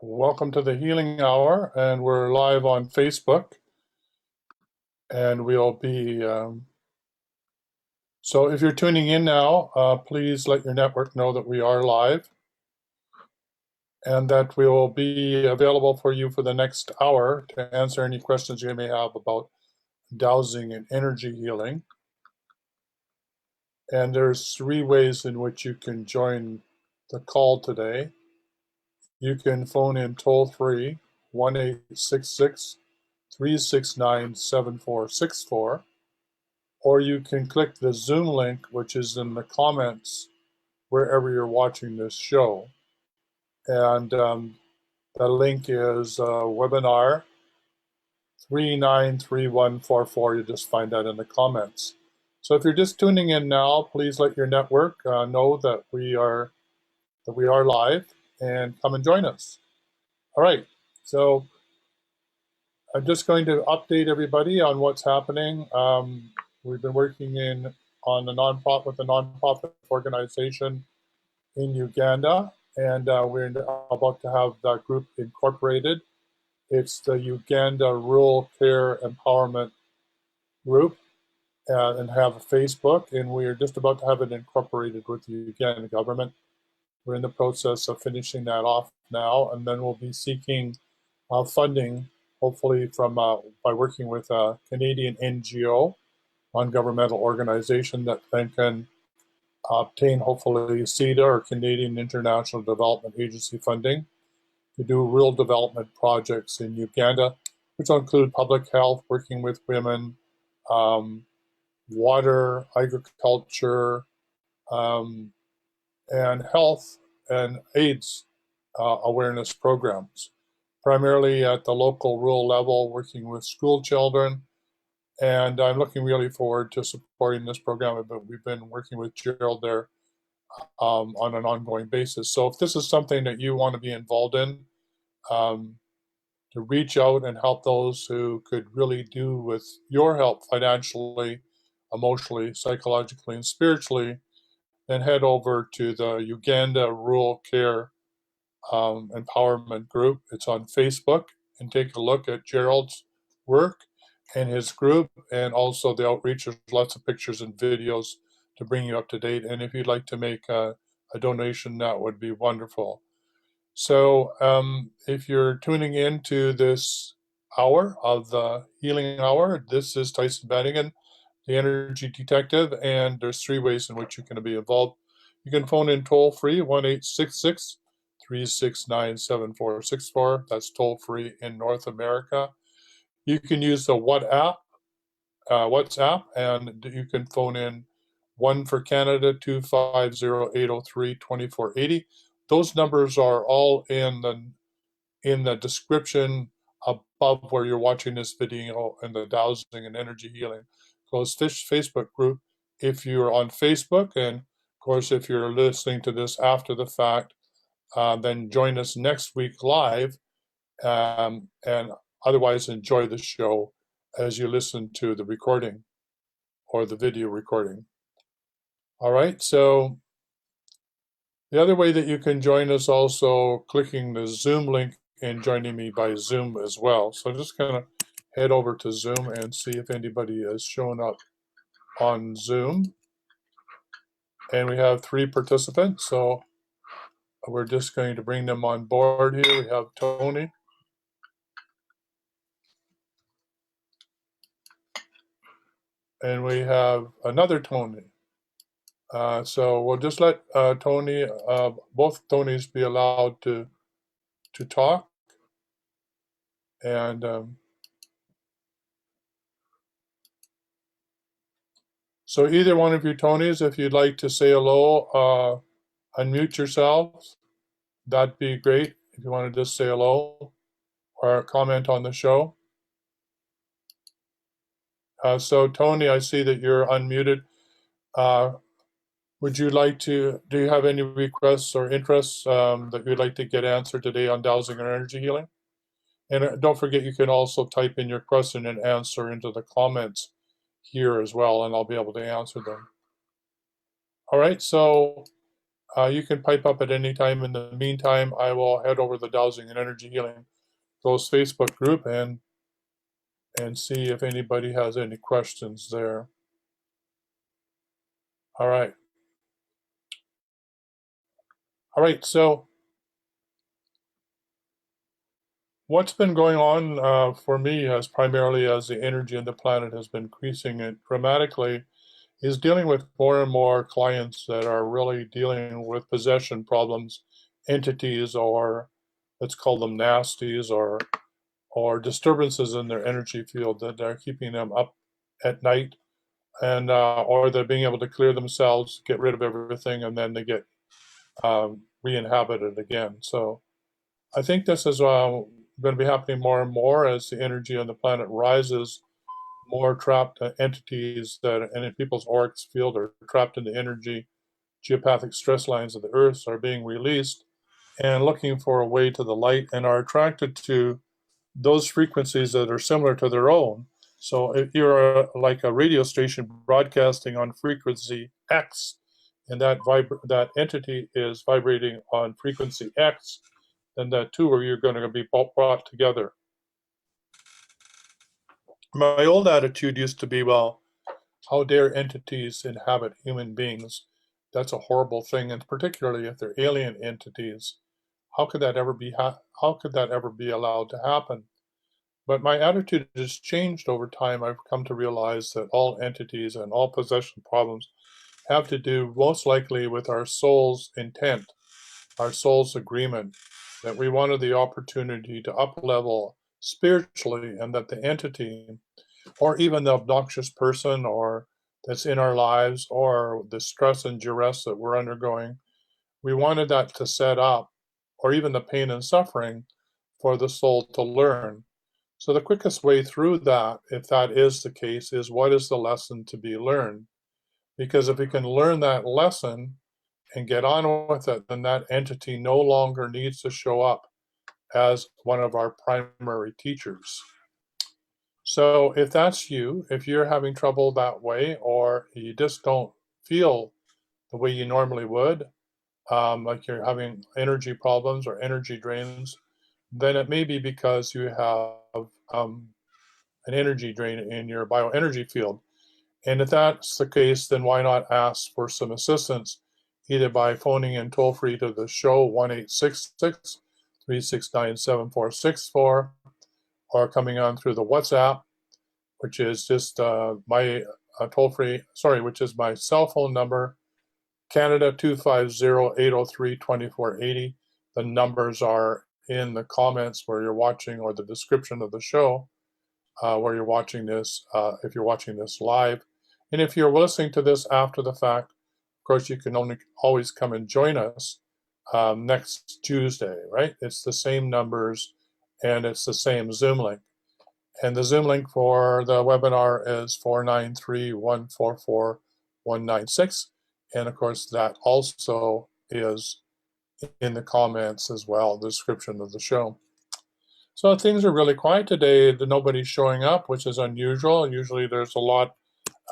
Welcome to the Healing Hour, and we're live on Facebook. And we'll be, so if you're tuning in now, please let your network know that we are live and that we will be available for you for the next hour to answer any questions you may have about dowsing and energy healing. And there's 3 ways in which you can join the call today. You can phone in toll-free, 1-866-369-7464, or you can click the Zoom link, which is in the comments wherever you're watching this show. And the link is webinar 393144. You just find that in the comments. So if you're just tuning in now, please let your network know that we are live and come and join us. All right, so I'm just going to update everybody on what's happening. We've been working with a nonprofit organization in Uganda, and we're about to have that group incorporated. It's the Uganda Rural Care Empowerment Group, and have a Facebook, and we're just about to have it incorporated with the Uganda government. We're in the process of finishing that off now, and then we'll be seeking funding, hopefully from by working with a Canadian NGO, non-governmental organization, that then can obtain hopefully CEDA or Canadian International Development Agency funding to do rural development projects in Uganda, which will include public health, working with women, water, agriculture, and health and AIDS awareness programs, primarily at the local rural level, working with school children. And I'm looking really forward to supporting this program, but we've been working with Gerald there on an ongoing basis. So if this is something that you want to be involved in, to reach out and help those who could really do with your help financially, emotionally, psychologically, and spiritually, then head over to the Uganda Rural Care Empowerment Group. It's on Facebook, and take a look at Gerald's work and his group, and also the outreach. There's lots of pictures and videos to bring you up to date. And if you'd like to make a donation, that would be wonderful. So if you're tuning in to this hour of the Healing Hour, this is Tyson Bannigan, the Energy Detective, and there's 3 ways in which you can be involved. You can phone in toll-free, 1-866-369-7464. That's toll-free in North America. You can use the WhatsApp, and you can phone in 1 for Canada, 250-803-2480. Those numbers are all in the description above where you're watching this video, and the dowsing and energy healing closed Facebook group. If you're on Facebook, and of course if you're listening to this after the fact, then join us next week live, and otherwise enjoy the show as you listen to the recording or the video recording. All right, so the other way that you can join us, also clicking the Zoom link and joining me by Zoom as well. So I'm just going to head over to Zoom and see if anybody has shown up on Zoom. And we have 3 participants, so we're just going to bring them on board here. We have Tony. And we have another Tony. So we'll just let Tony, both Tonys, be allowed to talk. And so either one of you Tonys, if you'd like to say hello, unmute yourselves, that'd be great. If you want to just say hello or comment on the show. So Tony, I see that you're unmuted. Would you like to, do you have any requests or interests that you'd like to get answered today on dowsing and energy healing? And don't forget, you can also type in your question and answer into the comments here as well, and I'll be able to answer them. All right, so You can pipe up at any time. In the meantime, I will head over to the Dowsing and Energy Healing Ghost Facebook group and see if anybody has any questions there. All right. All right. So what's been going on for me as primarily as the energy of the planet has been increasing it dramatically is dealing with more and more clients that are really dealing with possession problems, entities, or let's call them nasties, or disturbances in their energy field that are keeping them up at night, and or they're being able to clear themselves, get rid of everything, and then they get re-inhabited again. So I think this is going to be happening more and more as the energy on the planet rises. More trapped entities that and in people's auric field are trapped in the energy geopathic stress lines of the Earth are being released and looking for a way to the light and are attracted to those frequencies that are similar to their own. So if you're like a radio station broadcasting on frequency X, and that entity is vibrating on frequency X, then that two are you're going to be brought together. My old attitude used to be, well, how dare entities inhabit human beings? That's a horrible thing, and particularly if they're alien entities. How could that ever be? How could that ever be allowed to happen? But my attitude has changed over time. I've come to realize that all entities and all possession problems have to do most likely with our soul's intent, our soul's agreement, that we wanted the opportunity to up level spiritually, and that the entity, or even the obnoxious person, or that's in our lives, or the stress and duress that we're undergoing, we wanted that to set up, or even the pain and suffering for the soul to learn. So the quickest way through that, if that is the case, is what is the lesson to be learned? Because if we can learn that lesson and get on with it, then that entity no longer needs to show up as one of our primary teachers. So if that's you, if you're having trouble that way, or you just don't feel the way you normally would, like you're having energy problems or energy drains, then it may be because you have an energy drain in your bioenergy field. And if that's the case, then why not ask for some assistance, either by phoning in toll free to the show 1-866 369 7464, or coming on through the WhatsApp, which is just my toll free, sorry, which is my cell phone number, Canada 250-803-2480. The numbers are in the comments where you're watching, or the description of the show where you're watching this, if you're watching this live. And if you're listening to this after the fact, of course, you can only always come and join us next Tuesday, right? It's the same numbers and it's the same Zoom link. And the Zoom link for the webinar is 493-144-196. And of course, that also is in the comments as well, the description of the show. So things are really quiet today. Nobody's showing up, which is unusual. Usually there's a lot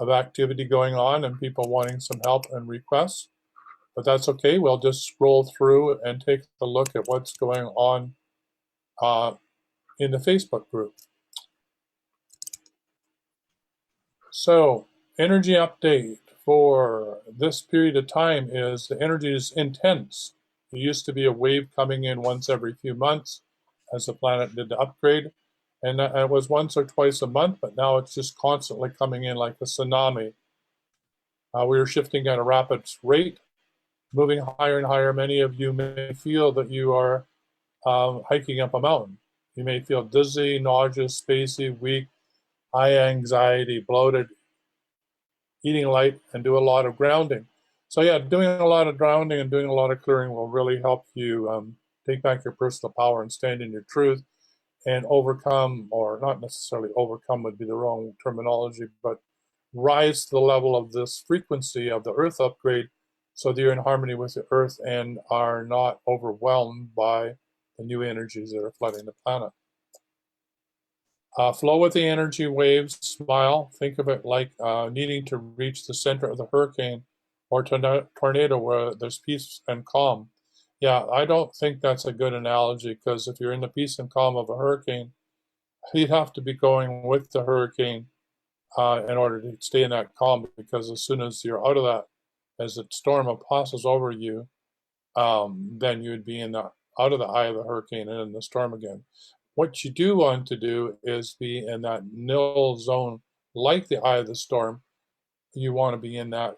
of activity going on and people wanting some help and requests. But that's okay. We'll just scroll through and take a look at what's going on in the Facebook group. So, energy update for this period of time is the energy is intense. It used to be a wave coming in once every few months as the planet did the upgrade. And it was once or twice a month, but now it's just constantly coming in like a tsunami. We are shifting at a rapid rate, moving higher and higher. Many of you may feel that you are hiking up a mountain. You may feel dizzy, nauseous, spacey, weak, high anxiety, bloated, eating light, and do a lot of grounding. So yeah, doing a lot of grounding and doing a lot of clearing will really help you take back your personal power and stand in your truth and overcome, or not necessarily overcome would be the wrong terminology, but rise to the level of this frequency of the Earth upgrade so that you're in harmony with the Earth and are not overwhelmed by the new energies that are flooding the planet. Flow with the energy waves, smile. Think of it like needing to reach the center of the hurricane or tornado where there's peace and calm. Yeah, I don't think that's a good analogy, because if you're in the peace and calm of a hurricane, you'd have to be going with the hurricane in order to stay in that calm, because as soon as you're out of that, as the storm passes over you, then you'd be in the out of the eye of the hurricane and in the storm again. What you do want to do is be in that nil zone, like the eye of the storm. You want to be in that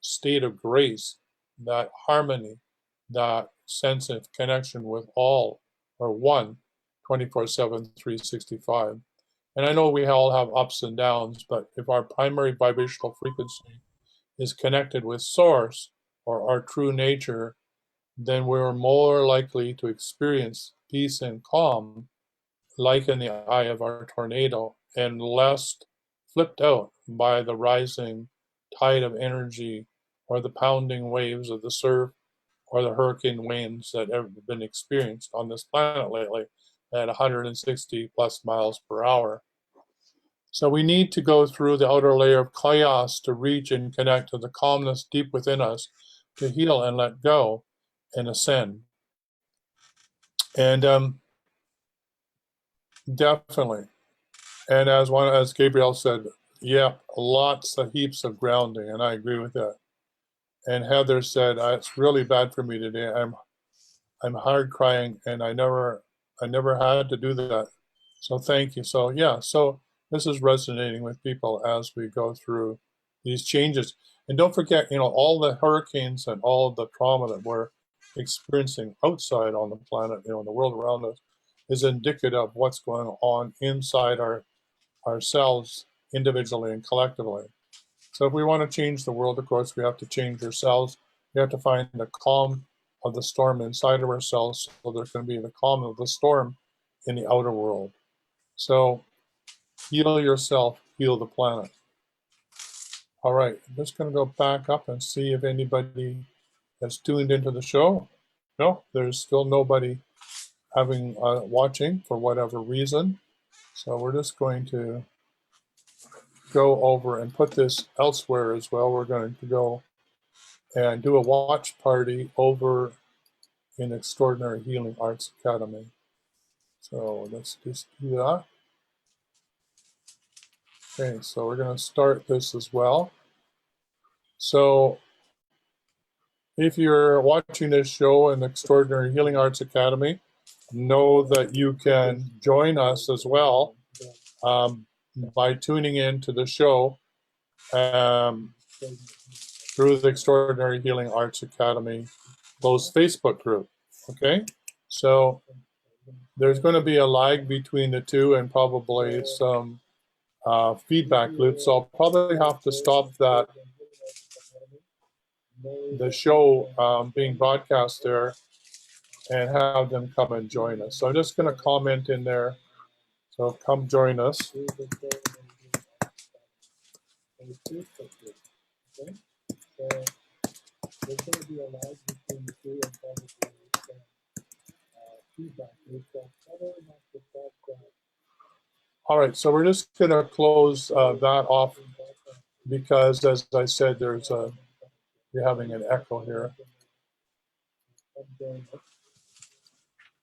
state of grace, that harmony, that sense of connection with all, or one, 24/7, 365. And I know we all have ups and downs, but if our primary vibrational frequency is connected with source, or our true nature, then we're more likely to experience peace and calm, like in the eye of our tornado, and less flipped out by the rising tide of energy or the pounding waves of the surf or the hurricane winds that have been experienced on this planet lately at 160 plus miles per hour. So we need to go through the outer layer of chaos to reach and connect to the calmness deep within us, to heal and let go and ascend. And definitely. And as Gabriel said, yeah, lots of heaps of grounding, and I agree with that. And Heather said, it's really bad for me today. I'm hard crying, and I never had to do that. So thank you. So yeah, so this is resonating with people as we go through these changes. And don't forget, all the hurricanes and all the trauma that we're experiencing outside on the planet, in the world around us, is indicative of what's going on inside ourselves, individually and collectively. So if we want to change the world, of course, we have to change ourselves. We have to find the calm of the storm inside of ourselves, so there can be the calm of the storm in the outer world. So heal yourself, heal the planet. All right, I'm just going to go back up and see if anybody has tuned into the show. No, there's still nobody watching for whatever reason. So we're just going to go over and put this elsewhere as well. We're going to go and do a watch party over in Extraordinary Healing Arts Academy. So let's just do that. Okay, so we're going to start this as well. So if you're watching this show in Extraordinary Healing Arts Academy, know that you can join us as well by tuning in to the show through the Extraordinary Healing Arts Academy closed Facebook group. Okay, so there's going to be a lag between the two and probably some feedback loops. So I'll probably have to stop the show being broadcast there and have them come and join us. So I'm just going to comment in there. So come join us. There's going to be a lag between the two and probably some feedback loops. So I'll probably have to stop that. All right, so we're just going to close that off because, as I said, we're having an echo here.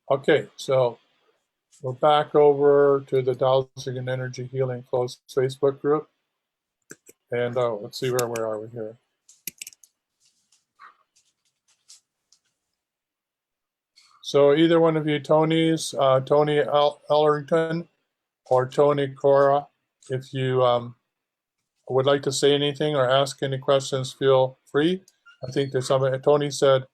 Okay, so we're back over to the Dowsing and Energy Healing closed Facebook group. And let's see, where are we here? So either one of you, Tony Ellerington or Tony Cora, if you would like to say anything or ask any questions, feel free. I think there's somebody. Tony said,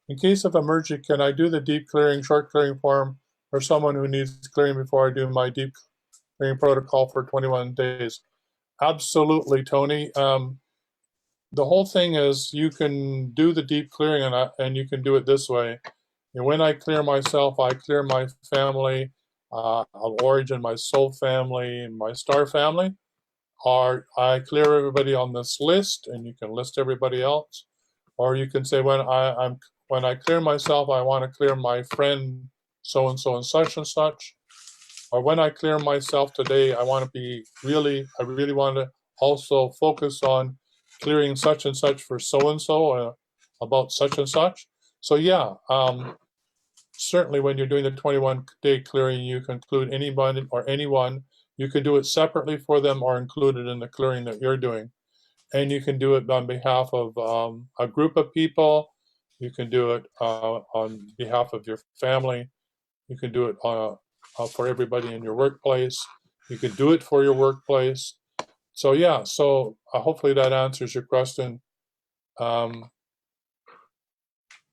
in case of emergency, can I do the deep clearing, short clearing form for someone who needs clearing before I do my deep clearing protocol for 21 days? Absolutely, Tony. The whole thing is you can do the deep clearing and you can do it this way. And when I clear myself, I clear my family of origin, my soul family, and my star family. Or I clear everybody on this list, and you can list everybody else. Or you can say, when I clear myself, I want to clear my friend so and so and such and such. Or when I clear myself today, I really want to also focus on clearing such and such for so-and-so about such and such. So yeah, certainly when you're doing the 21-day clearing, you can include anybody or anyone. You can do it separately for them or included in the clearing that you're doing. And you can do it on behalf of a group of people. You can do it on behalf of your family. You can do it for everybody in your workplace. You can do it for your workplace. So yeah, so hopefully that answers your question. And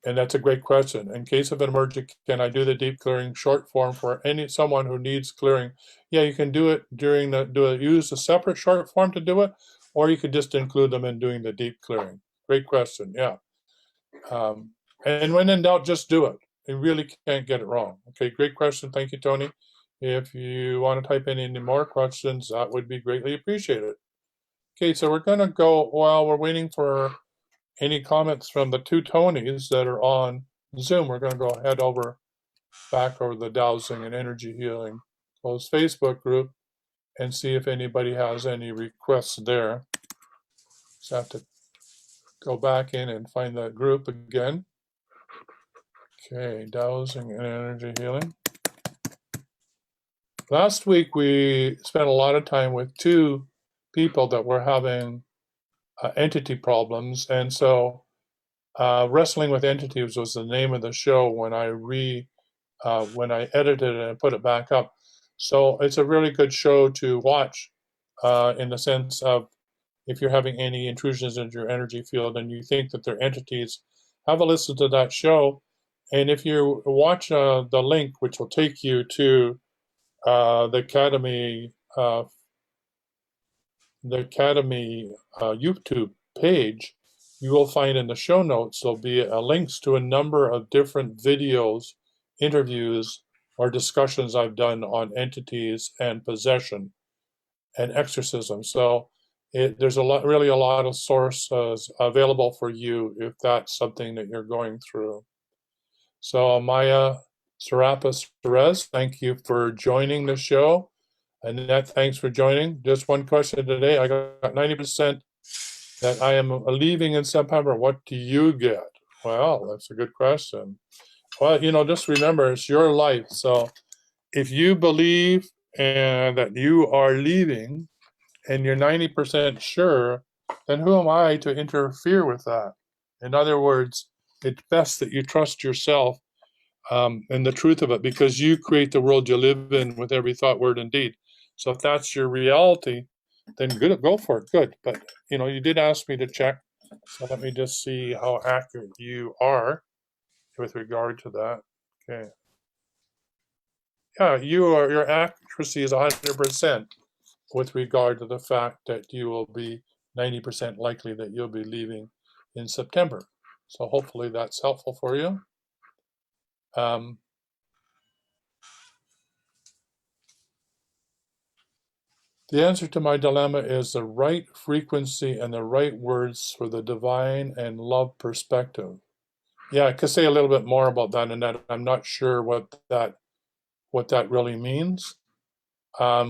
that's a great question. In case of an emergency, can I do the deep clearing short form for someone who needs clearing? Yeah, you can do it use a separate short form to do it, or you could just include them in doing the deep clearing. Great question. Yeah. And when in doubt, just do it. You really can't get it wrong. Okay, great question. Thank you, Tony. If you want to type in any more questions, that would be greatly appreciated. Okay, so we're going to go while we're waiting for any comments from the two Tonys that are on Zoom. We're going to go head back over the dowsing and energy healing closed Facebook group and see if anybody has any requests there. Just have to go back in and find that group again. Okay, dowsing and energy healing. Last week we spent a lot of time with two people that were having entity problems, and so Wrestling with Entities was the name of the show when I edited it and put it back up. So it's a really good show to watch in the sense of if you're having any intrusions into your energy field and you think that they're entities, have a listen to that show. And if you watch the link, which will take you to the Academy YouTube page, you will find in the show notes there'll be links to a number of different videos, interviews, or discussions I've done on entities and possession and exorcism. So there's really a lot of sources available for you if that's something that you're going through. So Maya Serapis Perez, thank you for joining the show. Annette, thanks for joining. Just one question today. I got 90% that I am leaving in September. What do you get? Well, that's a good question. Well, just remember, it's your life. So if you believe that you are leaving and you're 90% sure, then who am I to interfere with that? In other words, it's best that you trust yourself and the truth of it, because you create the world you live in with every thought, word, and deed. So if that's your reality, then good, go for it. Good. But you did ask me to check, so let me just see how accurate you are with regard to that. Okay. Yeah, your accuracy is 100% with regard to the fact that you will be 90% likely that you'll be leaving in September. So hopefully that's helpful for you. The answer to my dilemma is the right frequency and the right words for the divine and love perspective. Yeah, I could say a little bit more about that, and that I'm not sure what that really means. I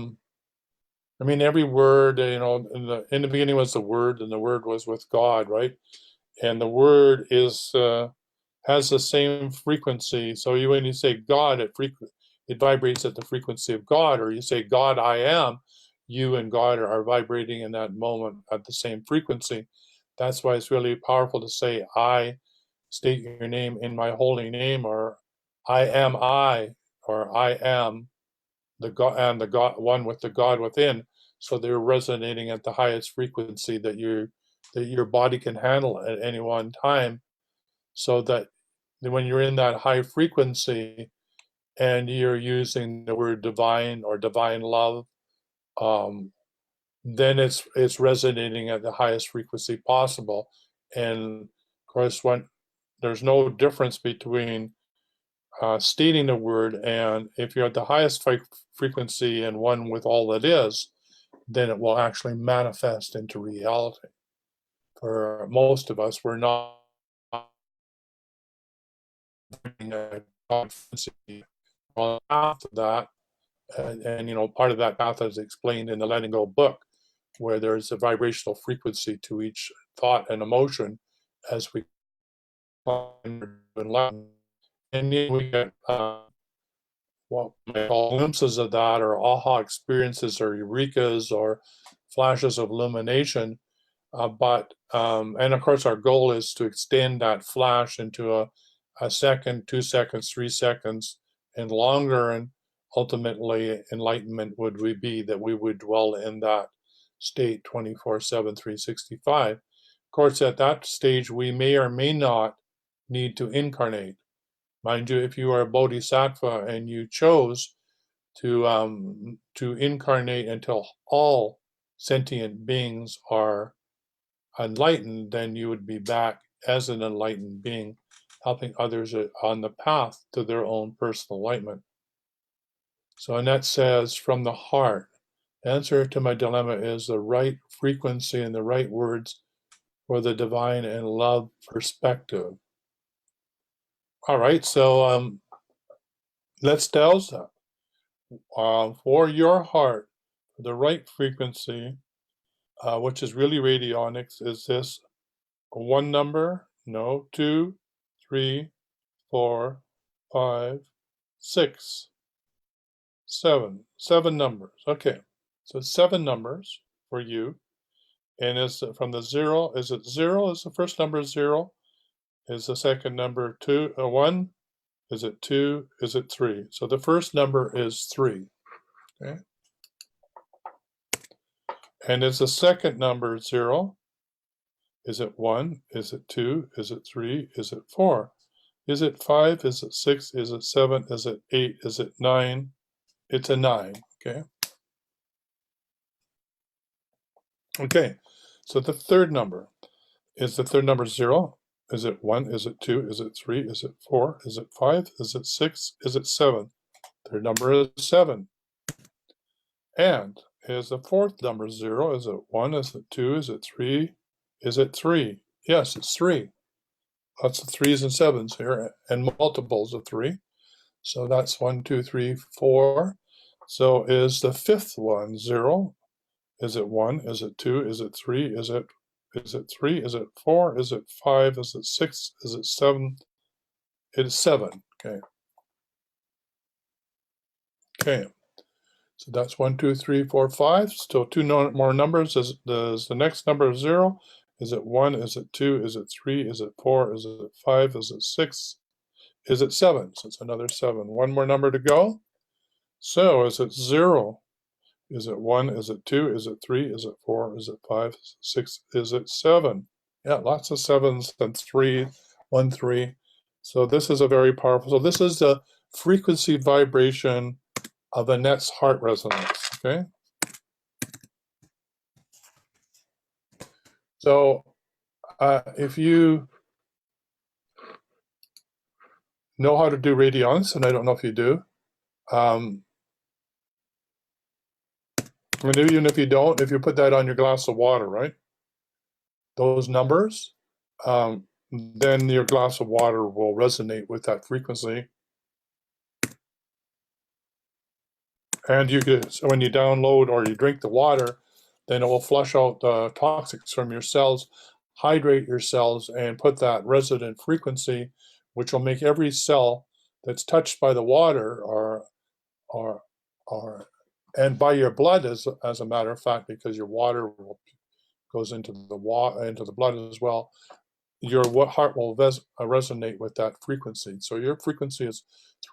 mean, every word, in the beginning was the Word, and the Word was with God, right? And the Word has the same frequency. So when you say God, it vibrates at the frequency of God, or you say God, I am. You and God are vibrating in that moment at the same frequency. That's why it's really powerful to say, I state your name in my holy name, or I am I, or I am the God and the God one with the God within. So they're resonating at the highest frequency that your body can handle at any one time, so that when you're in that high frequency and you're using the word divine or divine love, then it's resonating at the highest frequency possible. And of course, when there's no difference between stating the word, and if you're at the highest frequency and one with all that is, then it will actually manifest into reality. For most of us, we're not on the path of that, and part of that path is explained in the Letting Go book. where there's a vibrational frequency to each thought and emotion as we enlighten. And we get what we call glimpses of that, or aha experiences, or eurekas, or flashes of illumination. And of course, our goal is to extend that flash into a second, 2 seconds, 3 seconds, and longer. And ultimately, enlightenment would be that we would dwell in that state 24/7, 365. Of course, at that stage, we may or may not need to incarnate. Mind you, if you are a bodhisattva and you chose to incarnate until all sentient beings are enlightened, then you would be back as an enlightened being, helping others on the path to their own personal enlightenment. So Annette says, from the heart, the answer to my dilemma is the right frequency and the right words for the divine and love perspective. All right, so let's tell that. For your heart, the right frequency, which is really radionics, is this one number? No. 2, 3, 4, 5, 6, 7. 7 numbers. Okay, so 7 numbers for you. And is from the 0, is it 0? Is the first number 0? Is the second number 1? Is it 2? Is it 3? So the first number is 3. Okay. And is the second number 0? Is it 1? Is it 2? Is it 3? Is it 4? Is it 5? Is it 6? Is it 7? Is it 8? Is it 9? It's a 9. Okay. Okay. So the third number. Is the third number 0? Is it 1? Is it 2? Is it 3? Is it 4? Is it 5? Is it 6? Is it 7? Third number is 7. And is the fourth number 0? Is it 1? Is it 2? Is it 3? Is it 3? Yes, it's 3. Lots of 3s and 7s here, and multiples of 3. So that's 1, 2, 3, 4. So is the fifth one 0? Is it 1? Is it 2? Is it 3? Is it 3? Is it 4? Is it 5? Is it 6? Is it 7? It is 7. Okay. Okay. So that's 1, 2, 3, 4, 5. Still 2 more numbers. Is the next number 0? Is it 1? Is it 2? Is it 3? Is it 4? Is it 5? Is it 6? Is it 7? So it's another 7. One more number to go. So is it 0? Is it 1? Is it 2? Is it 3? Is it 4? Is it 5? 6? Is it 7? Yeah, lots of 7s and 3, 1, 3. So this is a very powerful. So this is the frequency vibration of Annette's heart resonance. Okay. So if you know how to do radionics, and I don't know if you do, and even if you don't, if you put that on your glass of water, right? Those numbers, then your glass of water will resonate with that frequency. And so when you download or you drink the water, then it will flush out the toxics from your cells, hydrate your cells, and put that resonant frequency, which will make every cell that's touched by the water and by your blood, as a matter of fact, because your water goes into the blood as well. Your heart will resonate with that frequency. So your frequency is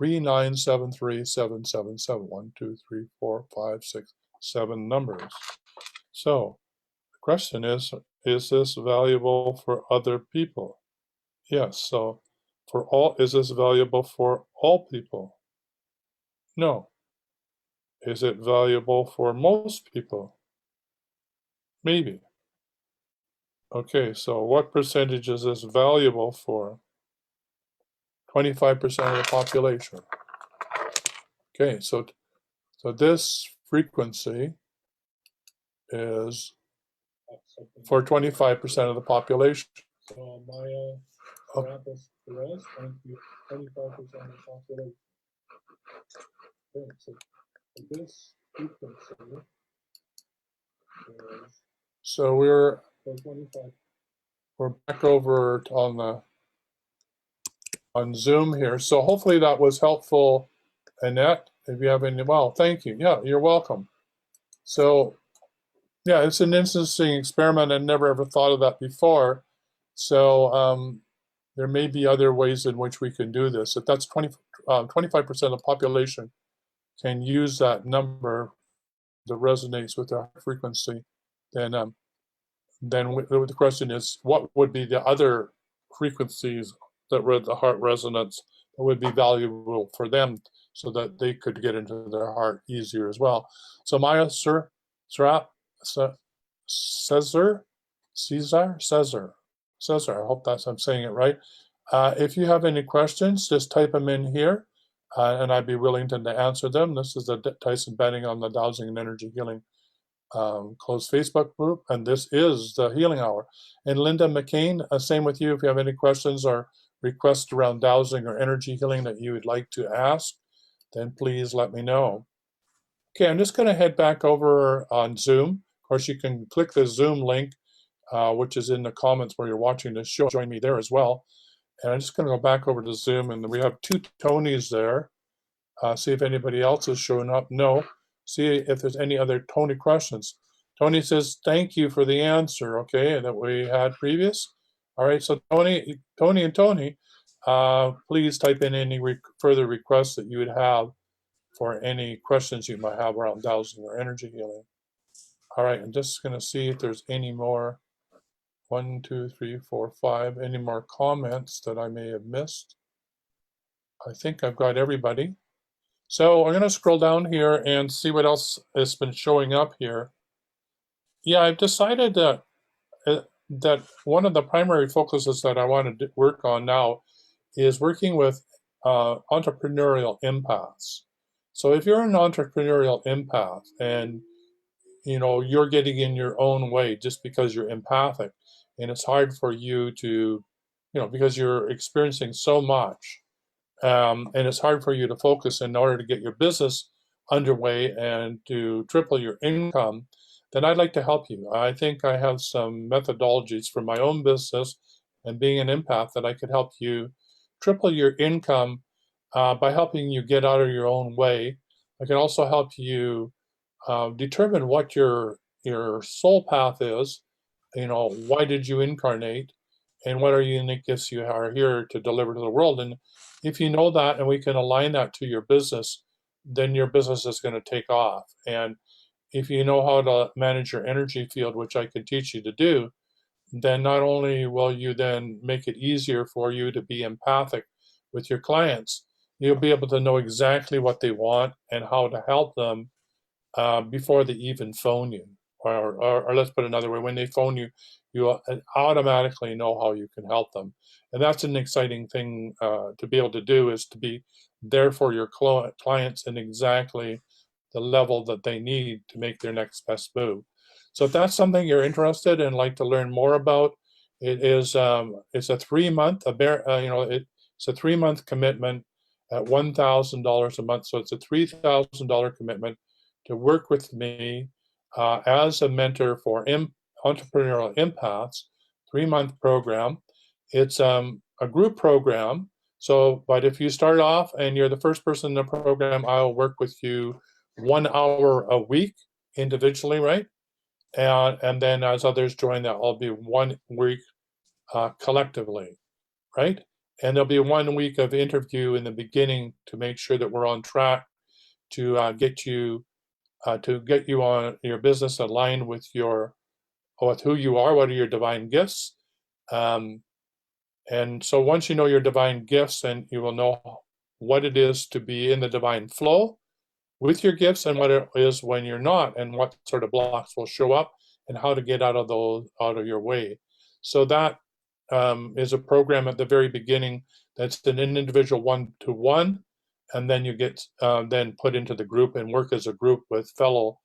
3973777. 1, 2, 3, 4, 5, 6, 7 numbers. So the question is this valuable for other people? Yes. So is this valuable for all people? No. Is it valuable for most people? Maybe. Okay, so what percentage is this valuable for? 25% of the population. Okay, so this frequency is for 25% of the population. So Maya, Rampus, Perez, 25% of the population. Okay, so this frequency So we're back over on Zoom here. So hopefully that was helpful, Annette. If you have any, well, thank you. Yeah, you're welcome. So yeah, it's an interesting experiment. I never ever thought of that before. So there may be other ways in which we can do this. If that's 25% of the population can use that number that resonates with their frequency, then the question is, what would be the other frequencies that were the heart resonance that would be valuable for them so that they could get into their heart easier as well. So Maya Serap, Cesar, I hope I'm saying it right. If you have any questions, just type them in here, and I'd be willing to answer them. This is the Tyson Benning on the Dowsing and Energy Healing closed Facebook group, and this is the Healing Hour. And Linda McCain, same with you. If you have any questions or requests around dowsing or energy healing that you would like to ask, then please let me know. Okay, I'm just going to head back over on Zoom. Of course, you can click the Zoom link, which is in the comments where you're watching this show. Join me there as well. And I'm just going to go back over to Zoom, and we have two Tonys there. See if anybody else is showing up. No. See if there's any other Tony questions. Tony says, thank you for the answer, okay, that we had previous. All right, so Tony, please type in any further requests that you would have for any questions you might have around dowsing or energy healing. All right, I'm just going to see if there's any more. 1, 2, 3, 4, 5. Any more comments that I may have missed? I think I've got everybody. So I'm going to scroll down here and see what else has been showing up here. Yeah, I've decided that that one of the primary focuses that I want to work on now is working with entrepreneurial empaths. So if you're an entrepreneurial empath and you're getting in your own way just because you're empathic, and it's hard for you to, because you're experiencing so much, and it's hard for you to focus in order to get your business underway and to triple your income, then I'd like to help you. I think I have some methodologies for my own business and being an empath that I could help you triple your income by helping you get out of your own way. I can also help you determine what your soul path is. Why did you incarnate, and what are unique gifts you are here to deliver to the world. And if you know that and we can align that to your business, then your business is going to take off. And if you know how to manage your energy field, which I can teach you to do, then not only will you then make it easier for you to be empathic with your clients, you'll be able to know exactly what they want and how to help them before they even phone you. Or let's put it another way, when they phone you, you automatically know how you can help them. And that's an exciting thing to be able to do, is to be there for your clients in exactly the level that they need to make their next best move. So if that's something you're interested in and like to learn more about, it's a 3-month, it's a 3-month commitment at $1,000 a month. So it's a $3,000 commitment to work with me as a mentor for entrepreneurial empaths. 3-month program. It's a group program. So, but if you start off and you're the first person in the program, I'll work with you 1 hour a week individually, right? And then as others join that, I'll be 1 week collectively, right? And there'll be 1 week of interview in the beginning to make sure that we're on track to get you on your business aligned with who you are, what are your divine gifts. And so once you know your divine gifts, then you will know what it is to be in the divine flow with your gifts and what it is when you're not, and what sort of blocks will show up and how to get out of your way. So that is a program at the very beginning that's an individual 1-to-1, and then you get then put into the group and work as a group with fellow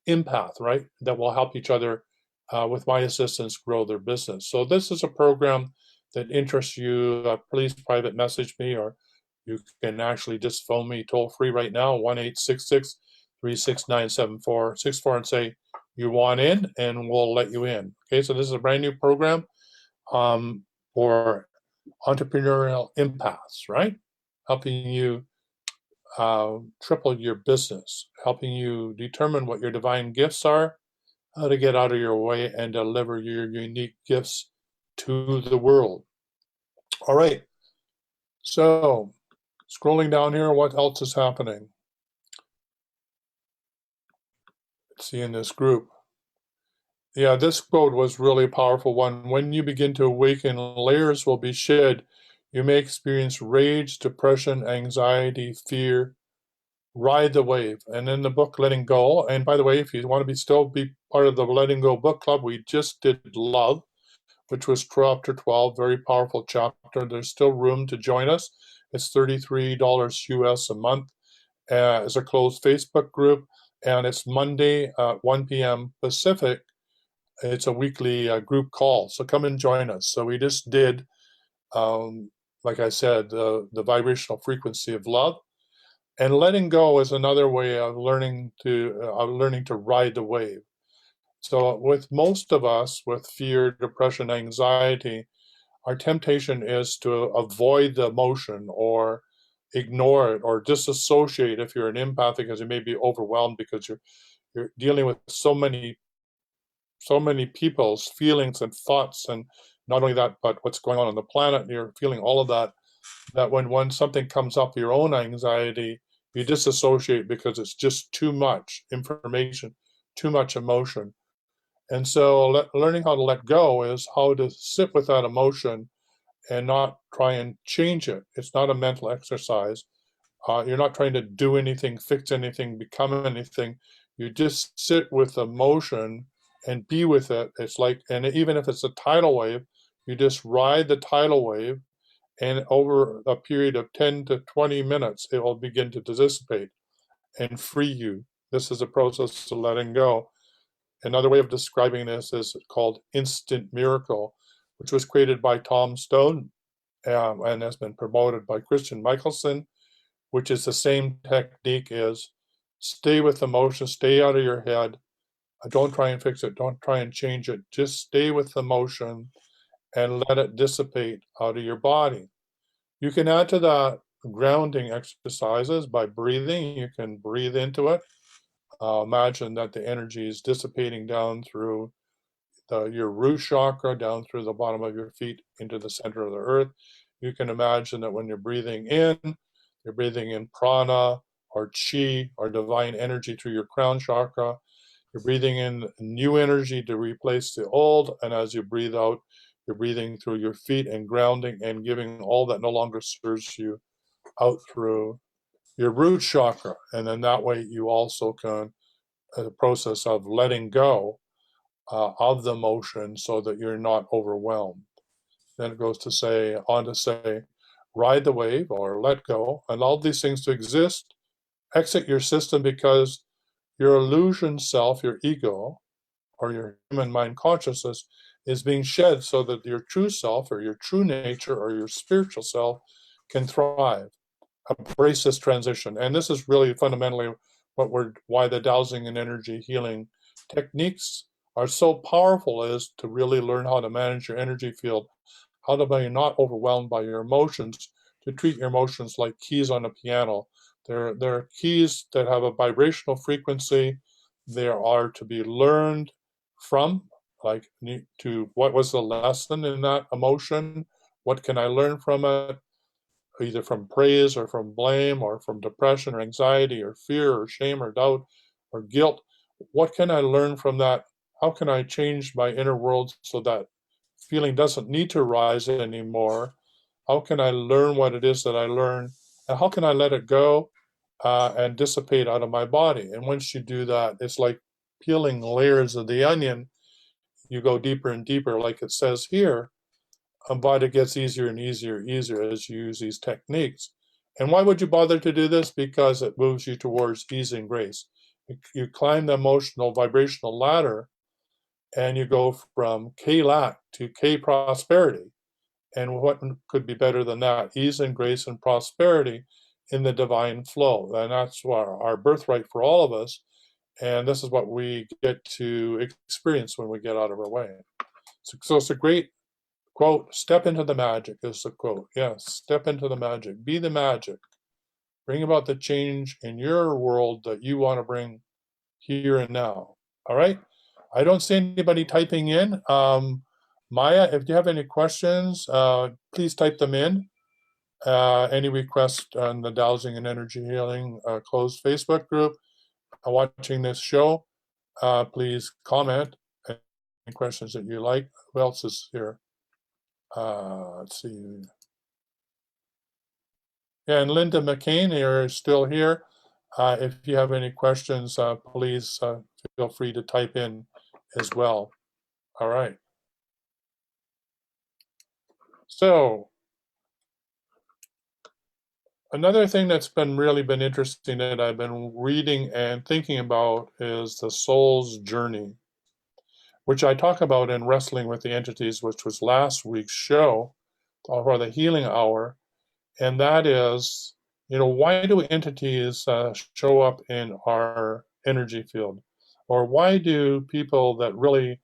empath, right? That will help each other with my assistance grow their business. So this is a program that interests you. Please private message me, or you can actually just phone me toll free right now, 1-866-369-7464, and say, you want in, and we'll let you in. Okay, so this is a brand new program for entrepreneurial empaths, right? Helping you triple your business, helping you determine what your divine gifts are, how to get out of your way and deliver your unique gifts to the world. All right, so scrolling down here, what else is happening? Let's see in this group. Yeah, this quote was really a powerful one. When you begin to awaken, layers will be shed. You may experience rage, depression, anxiety, fear. Ride the wave. And in the book, Letting Go, and by the way, if you want to still be part of the Letting Go book club, we just did Love, which was chapter 12, very powerful chapter. There's still room to join us. It's $33 US a month as a closed Facebook group, and it's Monday at 1 p.m. Pacific. It's a weekly group call, so come and join us. So we just did, like I said, the vibrational frequency of love, and letting go is another way of learning to ride the wave. So with most of us, with fear, depression, anxiety, our temptation is to avoid the emotion or ignore it or disassociate if you're an empath, because you may be overwhelmed because you're dealing with so many people's feelings and thoughts, and not only that, but what's going on the planet, and you're feeling all of that, that when something comes up, your own anxiety, you disassociate because it's just too much information, too much emotion. And so learning how to let go is how to sit with that emotion and not try and change it. It's not a mental exercise. You're not trying to do anything, fix anything, become anything. You just sit with emotion and be with it. It's like, and even if it's a tidal wave, you just ride the tidal wave, and over a period of 10 to 20 minutes, it will begin to dissipate and free you. This is a process of letting go. Another way of describing this is called instant miracle, which was created by Tom Stone and has been promoted by Christian Michelson, which is the same technique as stay with emotion, stay out of your head. Don't try and fix it. Don't try and change it. Just stay with emotion and let it dissipate out of your body. You can add to that grounding exercises by breathing. You can breathe into it. Imagine that the energy is dissipating down through your root chakra, down through the bottom of your feet into the center of the earth. You can imagine that when you're breathing in, you're breathing in prana or chi or divine energy through your crown chakra. You're breathing in new energy to replace the old, and as you breathe out, you're breathing through your feet and grounding and giving all that no longer serves you out through your root chakra. And then that way you also can, the process of letting go of the motion so that you're not overwhelmed. Then it goes to say, ride the wave or let go, and all these things to exist. Exit your system because your illusion self, your ego, or your human mind consciousness is being shed so that your true self or your true nature or your spiritual self can thrive. Embrace this transition. And this is really fundamentally why the dowsing and energy healing techniques are so powerful, is to really learn how to manage your energy field, how to be not overwhelmed by your emotions, to treat your emotions like keys on a piano. They're keys that have a vibrational frequency. They are to be learned from, like, to what was the lesson in that emotion? What can I learn from it? Either from praise or from blame or from depression or anxiety or fear or shame or doubt or guilt. What can I learn from that? How can I change my inner world so that feeling doesn't need to rise anymore? How can I learn what it is that I learn? And how can I let it go and dissipate out of my body? And once you do that, it's like peeling layers of the onion. You go deeper and deeper, like it says here, but it gets easier and easier as you use these techniques. And why would you bother to do this? Because it moves you towards ease and grace. You climb the emotional vibrational ladder and you go from K lack to K prosperity. And what could be better than that? Ease and grace and prosperity in the divine flow. And that's our birthright for all of us. And this is what we get to experience when we get out of our way. So it's a great quote. Step into the magic is the quote. Yes, step into the magic. Be the magic. Bring about the change in your world that you want to bring here and now. All right. I don't see anybody typing in. Maya, if you have any questions, please type them in. Any requests on the Dowsing and Energy Healing closed Facebook group watching this show, please comment. Any questions that you like. Who else is here? Let's see. Yeah, and Linda McCain here is still here. If you have any questions, please feel free to type in as well. All right. So another thing that's really been interesting that I've been reading and thinking about is the soul's journey, which I talk about in Wrestling with the Entities, which was last week's show for the healing hour. And that is, why do entities show up in our energy field? Or why do people that really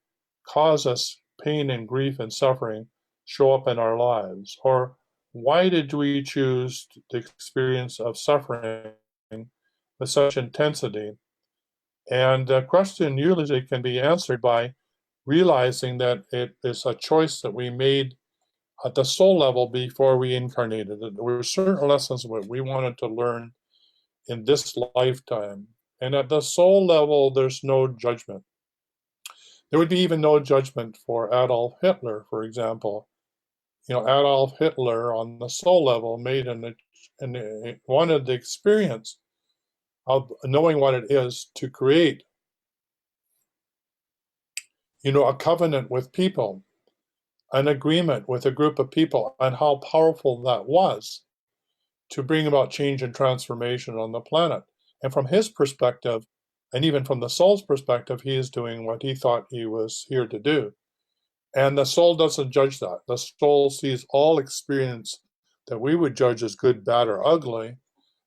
cause us pain and grief and suffering show up in our lives? Or why did we choose the experience of suffering with such intensity? And the question usually can be answered by realizing that it is a choice that we made at the soul level before we incarnated. There were certain lessons that we wanted to learn in this lifetime. And at the soul level, there's no judgment. There would be even no judgment for Adolf Hitler, for example. Adolf Hitler on the soul level wanted the experience of knowing what it is to create, a covenant with people, an agreement with a group of people, and how powerful that was to bring about change and transformation on the planet. And from his perspective, and even from the soul's perspective, he is doing what he thought he was here to do. And the soul doesn't judge that. The soul sees all experience that we would judge as good, bad, or ugly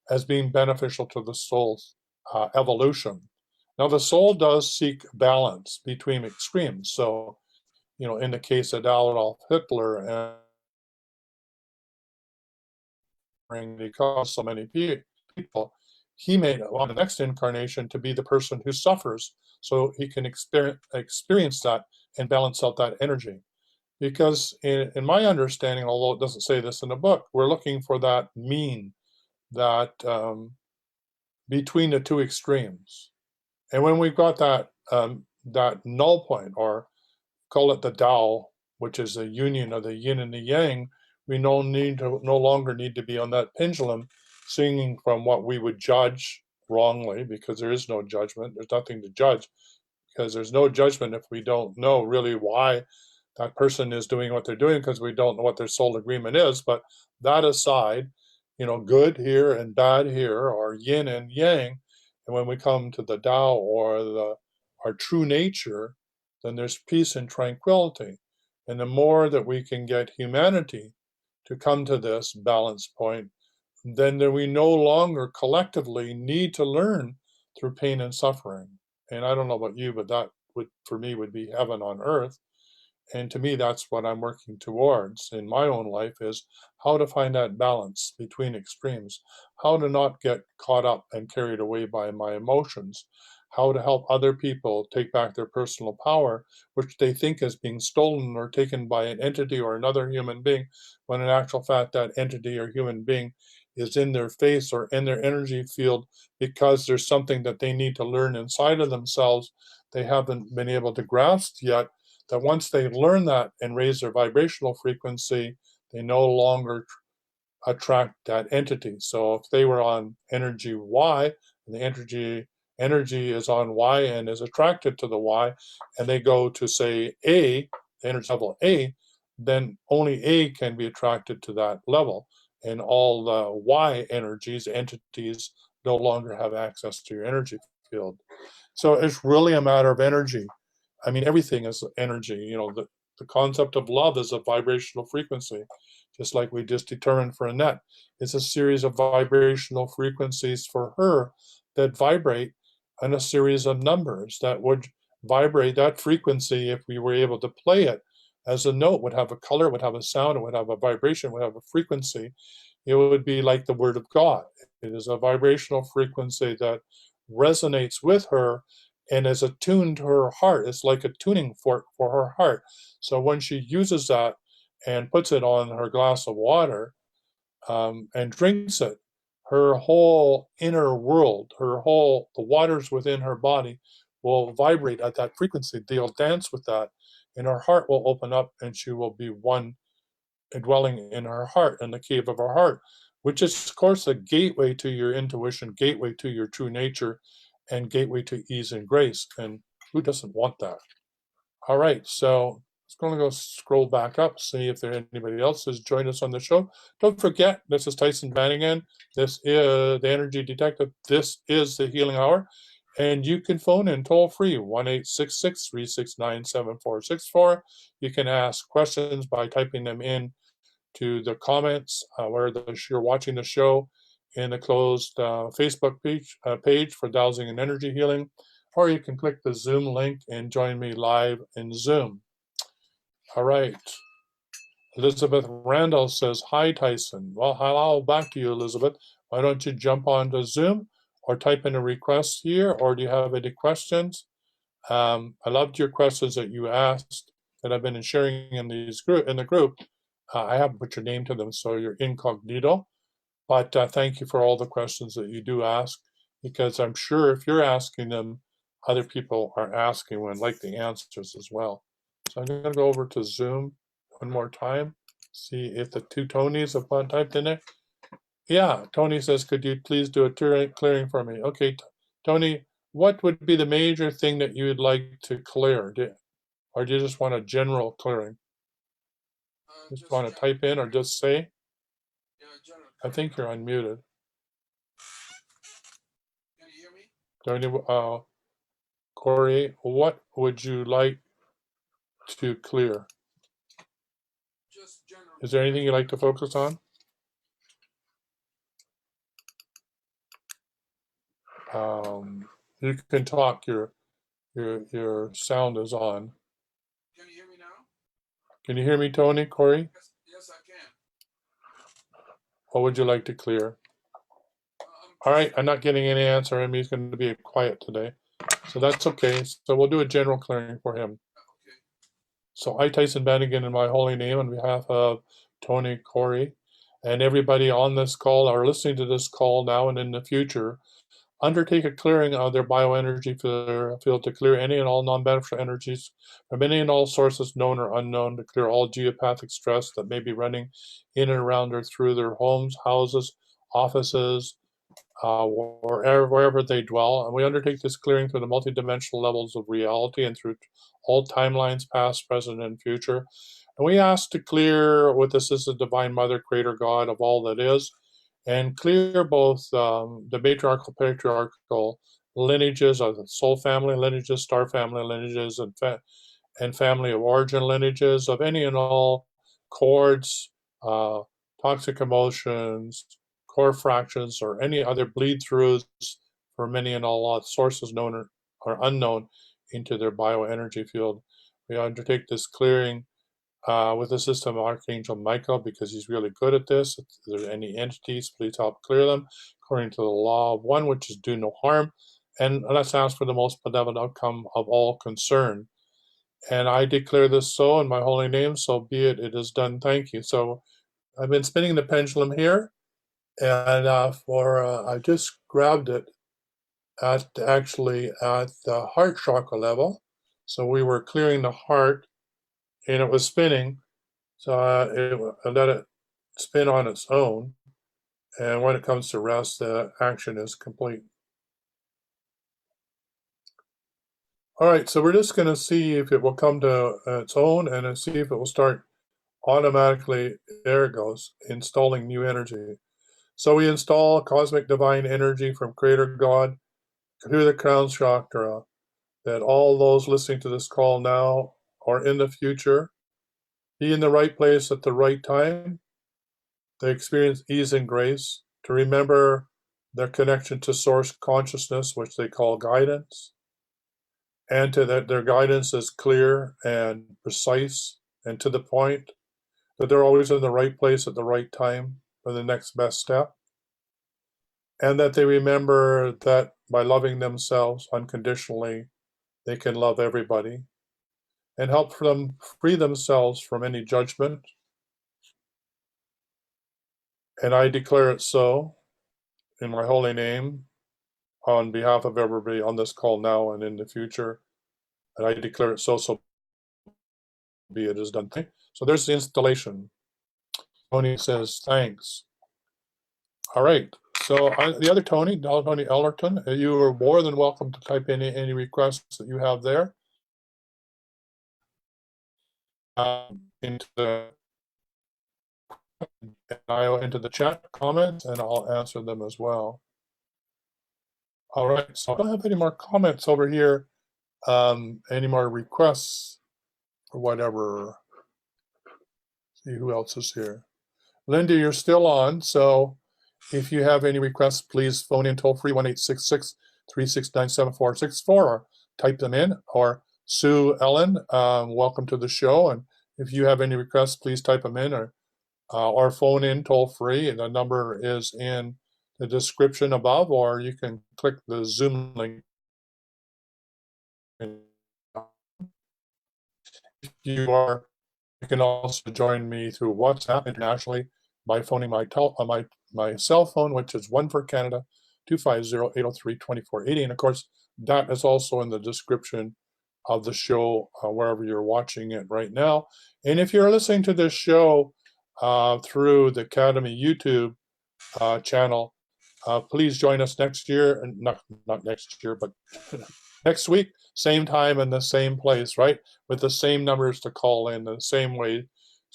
as being beneficial to the soul's evolution. Now, the soul does seek balance between extremes. So, in the case of Adolf Hitler and he caused so many people, he made on the next incarnation to be the person who suffers so he can experience that and balance out that energy. Because in my understanding, although it doesn't say this in the book, we're looking for that mean, that between the two extremes. And when we've got that null point, or call it the Tao, which is a union of the yin and the yang, we no longer need to be on that pendulum swinging from what we would judge wrongly, because there is no judgment. There's nothing to judge, because there's no judgment if we don't know really why that person is doing what they're doing, because we don't know what their soul agreement is. But that aside, good here and bad here, or yin and yang. And when we come to the Tao, or our true nature, then there's peace and tranquility. And the more that we can get humanity to come to this balance point, then we no longer collectively need to learn through pain and suffering. And I don't know about you, but that for me, would be heaven on earth. And to me, that's what I'm working towards in my own life, is how to find that balance between extremes, how to not get caught up and carried away by my emotions, how to help other people take back their personal power, which they think is being stolen or taken by an entity or another human being, when in actual fact that entity or human being is in their face or in their energy field, because there's something that they need to learn inside of themselves they haven't been able to grasp yet, that once they learn that and raise their vibrational frequency, they no longer attract that entity. So if they were on energy Y, and the energy is on Y and is attracted to the Y, and they go to, say, A, the energy level A, then only A can be attracted to that level. And all the Y entities no longer have access to your energy field. So it's really a matter of energy. I mean, everything is energy. The concept of love is a vibrational frequency, just like we just determined for Annette. It's a series of vibrational frequencies for her that vibrate and a series of numbers that would vibrate that frequency. If we were able to play it as a note, would have a color, would have a sound, it would have a vibration, would have a frequency. It would be like the Word of God. It is a vibrational frequency that resonates with her and is attuned to her heart. It's like a tuning fork for her heart. So when she uses that and puts it on her glass of water, and drinks it, her whole inner world, the waters within her body will vibrate at that frequency. They'll dance with that, and her heart will open up, and she will be one dwelling in her heart, in the cave of her heart, which is, of course, a gateway to your intuition, gateway to your true nature, and gateway to ease and grace. And who doesn't want that? All right, so it's going to go scroll back up, see if there anybody else has joined us on the show. Don't forget, this is Tyson Bannigan. This is the Energy Detective. This is the Healing Hour. And you can phone in toll free, 1-866-369-7464. You can ask questions by typing them in to the comments where you're watching the show in the closed Facebook page for Dowsing and Energy Healing, or you can click the Zoom link and join me live in Zoom. All right. Elizabeth Randall says, hi, Tyson. Well, hello back to you, Elizabeth. Why don't you jump onto Zoom or type in a request here, or do you have any questions? I loved your questions that you asked that I've been sharing in the group. I haven't put your name to them, so you're incognito. But thank you for all the questions that you do ask, because I'm sure if you're asking them, other people are asking and like the answers as well. So I'm going to go over to Zoom one more time, see if the two Tonys have typed in it. Yeah, Tony says, could you please do a clearing for me? Okay, Tony, what would be the major thing that you would like to clear? Or do you just want a general clearing? Just want to type in or just say? I think you're unmuted. Can you hear me? Tony, Corey, what would you like to clear? Just general. Is there anything you'd like to focus on? You can talk. Your sound is on. Can you hear me now? Can you hear me, Tony, Corey? Yes, I can. What would you like to clear? All right, I'm not getting any answer, and he's going to be quiet today. So that's okay. So we'll do a general clearing for him. Okay. So I, Tyson Bannigan, in my holy name, on behalf of Tony, Corey, and everybody on this call or listening to this call now and in the future, undertake a clearing of their bioenergy field to clear any and all non-beneficial energies from any and all sources known or unknown, to clear all geopathic stress that may be running in and around or through their homes, houses, offices, wherever they dwell. And we undertake this clearing through the multidimensional levels of reality and through all timelines, past, present, and future. And we ask to clear with this is the Divine Mother, Creator God of all that is, and clear both the matriarchal, patriarchal lineages of the soul family lineages, star family lineages, and family of origin lineages of any and all cords, uh, toxic emotions, core fractions, or any other bleed throughs from any and all sources known or unknown into their bioenergy field. We undertake this clearing with the system of Archangel Michael because he's really good at this. If there are any entities, please help clear them according to the law of one, which is do no harm. And let's ask for the most benevolent outcome of all concerned. And I declare this so in my holy name, so be it. It is done. Thank you. So I've been spinning the pendulum here, and I just grabbed it at the heart chakra level. So we were clearing the heart, and it was spinning. So I let it spin on its own, and when it comes to rest, the action is complete. All right, so we're just going to see if it will come to its own and see if it will start automatically. There it goes, installing new energy. So we install cosmic divine energy from Creator God through the crown chakra, that all those listening to this call now or in the future be in the right place at the right time. They experience ease and grace, to remember their connection to source consciousness, which they call guidance, and to that their guidance is clear and precise and to the point, that they're always in the right place at the right time for the next best step, and that they remember that by loving themselves unconditionally, they can love everybody and help them free themselves from any judgment. And I declare it so in my holy name on behalf of everybody on this call now and in the future. And I declare it so, so be it is done. So there's the installation. Tony says, thanks. All right. So the other Tony, Tony Ellerton, you are more than welcome to type in any requests that you have there into the chat comments, and I'll answer them as well. All right. So I don't have any more comments over here. Any more requests or whatever. See who else is here. Linda, you're still on. So if you have any requests, please phone in toll free 1-866-369-7464 or type them in. Or Sue Ellen, welcome to the show. And if you have any requests, please type them in or phone in toll free. And the number is in the description above, or you can click the Zoom link. If you can also join me through WhatsApp internationally by phoning my cell phone, which is 1 for Canada, 250-803-2480. And of course, that is also in the description of the show, wherever you're watching it right now. And if you're listening to this show through the Academy YouTube channel, please join us next year, and not next year, but next week, same time and the same place, right? With the same numbers to call in, the same way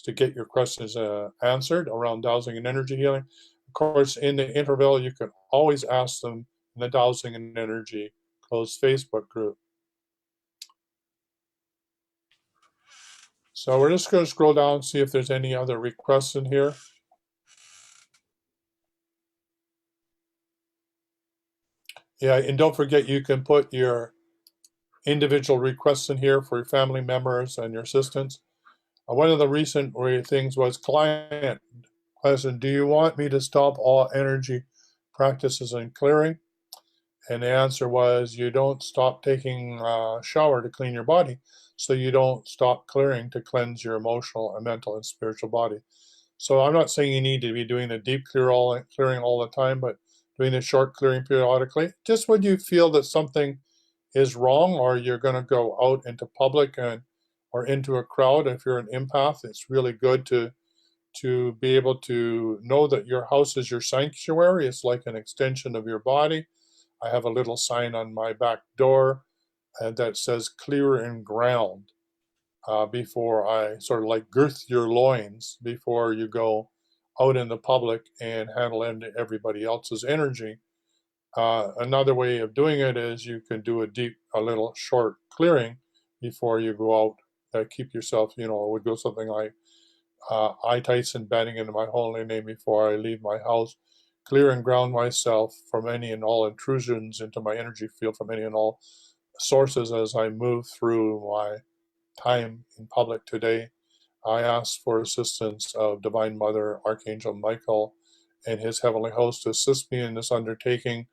to get your questions answered around dowsing and energy healing. Of course, in the interval, you can always ask them in the Dowsing and Energy closed Facebook group. So we're just going to scroll down and see if there's any other requests in here. Yeah, and don't forget, you can put your individual requests in here for your family members and your assistants. One of the recent things was client question, do you want me to stop all energy practices and clearing? And the answer was, you don't stop taking a shower to clean your body, so you don't stop clearing to cleanse your emotional and mental and spiritual body. So I'm not saying you need to be doing the deep clearing all the time, but doing the short clearing periodically. Just when you feel that something is wrong, or you're going to go out into public or into a crowd, if you're an empath, it's really good to be able to know that your house is your sanctuary. It's like an extension of your body. I have a little sign on my back door that says clear and ground before I sort of like girth your loins before you go out in the public and handle everybody else's energy. Another way of doing it is you can do a little short clearing before you go out. Keep yourself, it would go something like, I, Tyson, banning into my holy name before I leave my house, clear and ground myself from any and all intrusions into my energy field from any and all sources as I move through my time in public today. I ask for assistance of Divine Mother, Archangel Michael, and his heavenly host to assist me in this undertaking,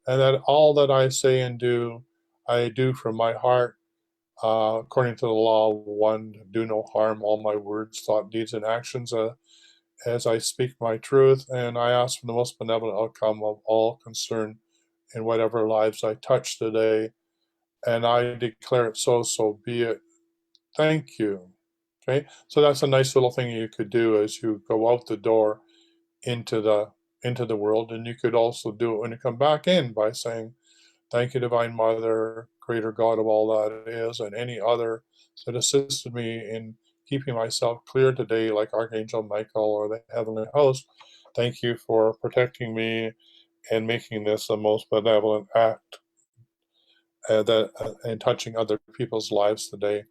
and that all that I say and do, I do from my heart, according to the law of one, do no harm, all my words, thought, deeds, and actions, as I speak my truth, and I ask for the most benevolent outcome of all concerned in whatever lives I touch today, and I declare it so, so be it. Thank you. Okay, so that's a nice little thing you could do as you go out the door into the world, and you could also do it when you come back in by saying, thank you, Divine Mother, Creator God of all that is, and any other that assisted me in keeping myself clear today, like Archangel Michael or the Heavenly Host. Thank you for protecting me and making this the most benevolent act and touching other people's lives today.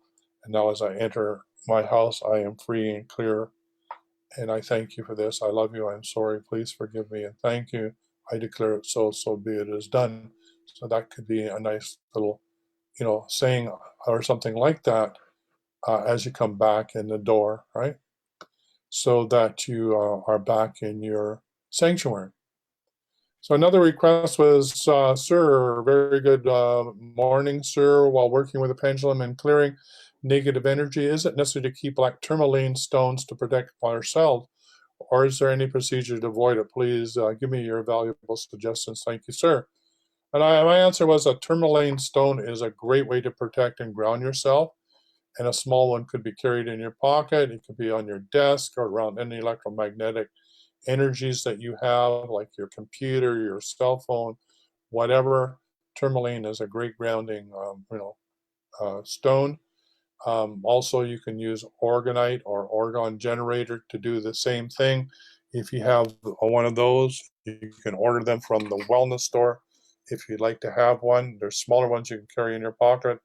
And now as I enter my house, I am free and clear. And I thank you for this. I love you. I'm sorry. Please forgive me. And thank you. I declare it so, so be it is done. So that could be a nice little, saying or something like that as you come back in the door, right? So that you are back in your sanctuary. So another request was, sir, very good morning, sir. While working with a pendulum and clearing negative energy, is it necessary to keep black tourmaline stones to protect ourselves, or is there any procedure to avoid it? Please give me your valuable suggestions. Thank you, sir. And my answer was a tourmaline stone is a great way to protect and ground yourself. And a small one could be carried in your pocket. It could be on your desk or around any electromagnetic energies that you have, like your computer, your cell phone, whatever. Tourmaline is a great grounding, stone. Also, you can use orgonite or orgone generator to do the same thing. If you have one of those, you can order them from the wellness store. If you'd like to have one, there's smaller ones you can carry in your pocket.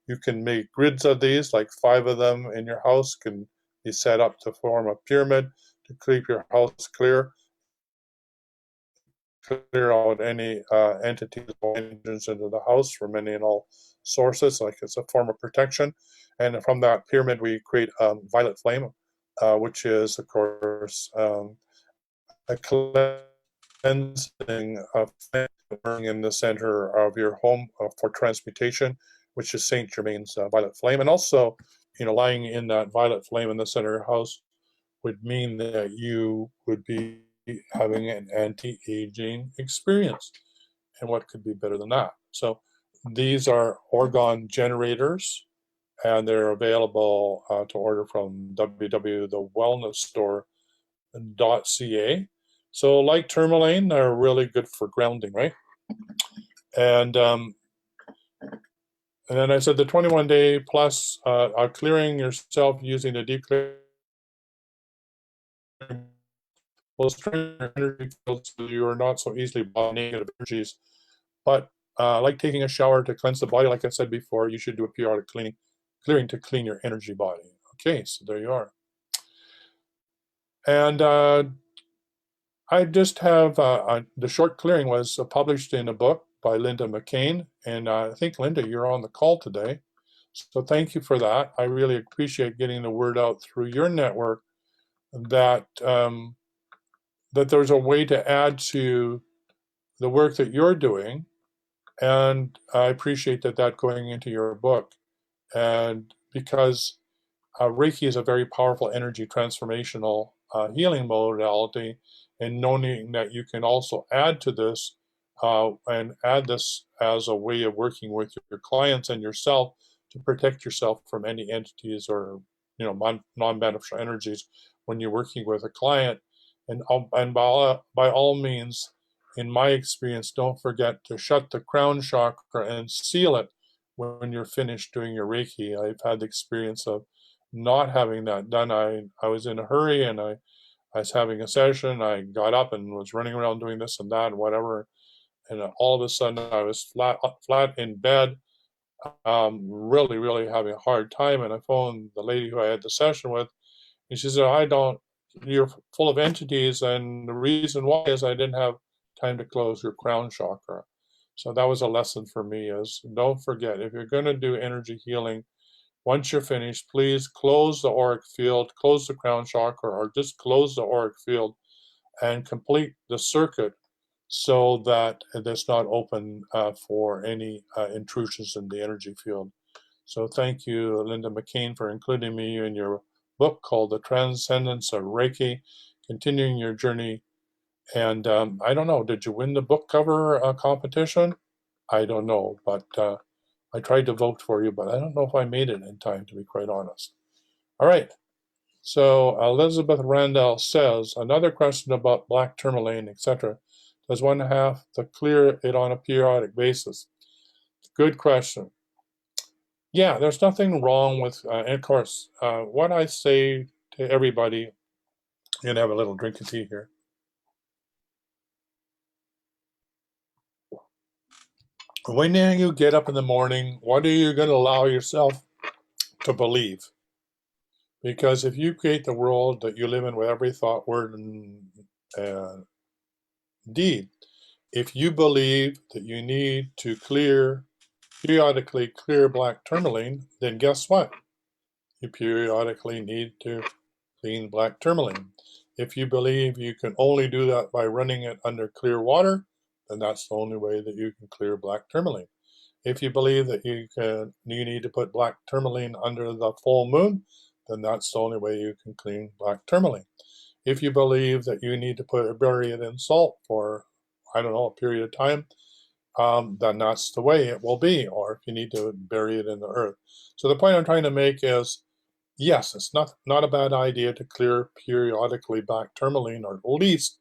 You can make grids of these, like 5 of them in your house can be set up to form a pyramid to keep your house clear out any entities or engines into the house from any and all sources, like it's a form of protection. And from that pyramid, we create violet flame, which is, of course, a cleansing of flame in the center of your home for transmutation, which is Saint Germain's violet flame. And also, lying in that violet flame in the center of your house would mean that you would be having an anti-aging experience. And what could be better than that? So these are orgone generators, and they're available to order from www.thewellnessstore.ca. So like tourmaline, they're really good for grounding, right? And then I said the 21-day plus are clearing yourself using the deep clearing will strengthen your energy field so you are not so easily bound by negative energies. But like taking a shower to cleanse the body, like I said before, you should do a periodic clearing to clean your energy body. Okay, so there you are. And I just have the short clearing was published in a book by Linda McCain. And I think, Linda, you're on the call today. So thank you for that. I really appreciate getting the word out through your network that that there's a way to add to the work that you're doing. And I appreciate that going into your book. And because Reiki is a very powerful energy transformational healing modality, and knowing that you can also add to this and add this as a way of working with your clients and yourself to protect yourself from any entities or non-beneficial energies when you're working with a client. And by all means, in my experience, don't forget to shut the crown chakra and seal it when you're finished doing your Reiki. I've had the experience of not having that done. I was in a hurry and I was having a session. I got up and was running around doing this and that and whatever. And all of a sudden I was flat in bed, really, really having a hard time. And I phoned the lady who I had the session with, and she said, you're full of entities. And the reason why is I didn't have time to close your crown chakra. So that was a lesson for me is don't forget, if you're going to do energy healing, once you're finished, please close the auric field, close the crown chakra, or just close the auric field and complete the circuit so that it's not open for any intrusions in the energy field. So thank you, Linda McCain, for including me in your book called The Transcendence of Reiki, Continuing Your Journey. And I don't know, did you win the book cover competition? I don't know, but I tried to vote for you, but I don't know if I made it in time, to be quite honest. All right. So Elizabeth Randall says, another question about black tourmaline, etc. Does one have to clear it on a periodic basis? Good question. Yeah, there's nothing wrong with, and of course, what I say to everybody, and have a little drink of tea here. When you get up in the morning, what are you going to allow yourself to believe? Because if you create the world that you live in with every thought, word, and deed, if you believe that you need to periodically clear black tourmaline, then guess what? You periodically need to clean black tourmaline. If you believe you can only do that by running it under clear water, then that's the only way that you can clear black tourmaline. If you believe that you need to put black tourmaline under the full moon, then that's the only way you can clean black tourmaline. If you believe that you need to bury it in salt for, I don't know, a period of time, then that's the way it will be. Or if you need to bury it in the earth. So the point I'm trying to make is, yes, it's not a bad idea to clear periodically black tourmaline, or at least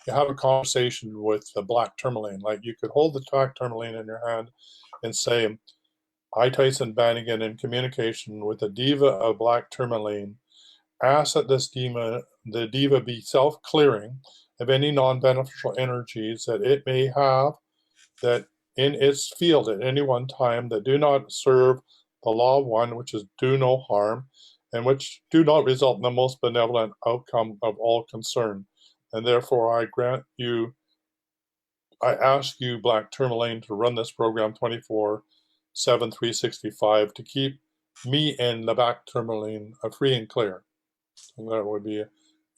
you have a conversation with the black tourmaline. Like you could hold the black tourmaline in your hand and say, I, Tyson Bannigan, in communication with the diva of black tourmaline, ask that the diva be self-clearing of any non-beneficial energies that it may have that in its field at any one time that do not serve the law of one, which is do no harm, and which do not result in the most benevolent outcome of all concerned. And therefore I ask you, Black Tourmaline, to run this program 24/7, 365 to keep me and the Black Tourmaline free and clear. And that would be,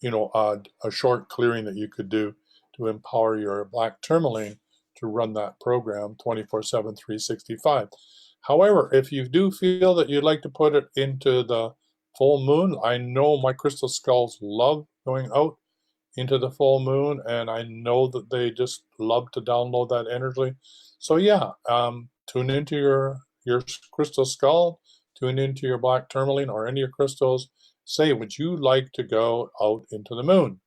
a short clearing that you could do to empower your black tourmaline to run that program 24/7, 365. However, if you do feel that you'd like to put it into the full moon, I know my crystal skulls love going out into the full moon, and I know that they just love to download that energy. So yeah, tune into your crystal skull, tune into your black tourmaline or any of your crystals. Say, would you like to go out into the moon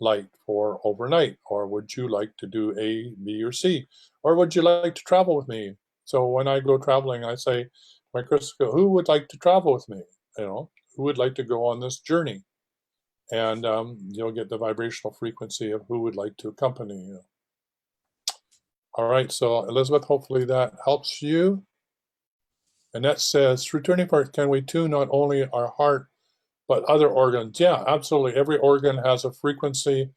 light for overnight? Or would you like to do A, B, or C? Or would you like to travel with me? So when I go traveling, I say, my crystal, who would like to travel with me? Who would like to go on this journey? And you'll get the vibrational frequency of who would like to accompany you. All right, so Elizabeth, hopefully that helps you. Annette says, through turning parts, can we tune not only our heart, but other organs? Yeah, absolutely. Every organ has a frequency.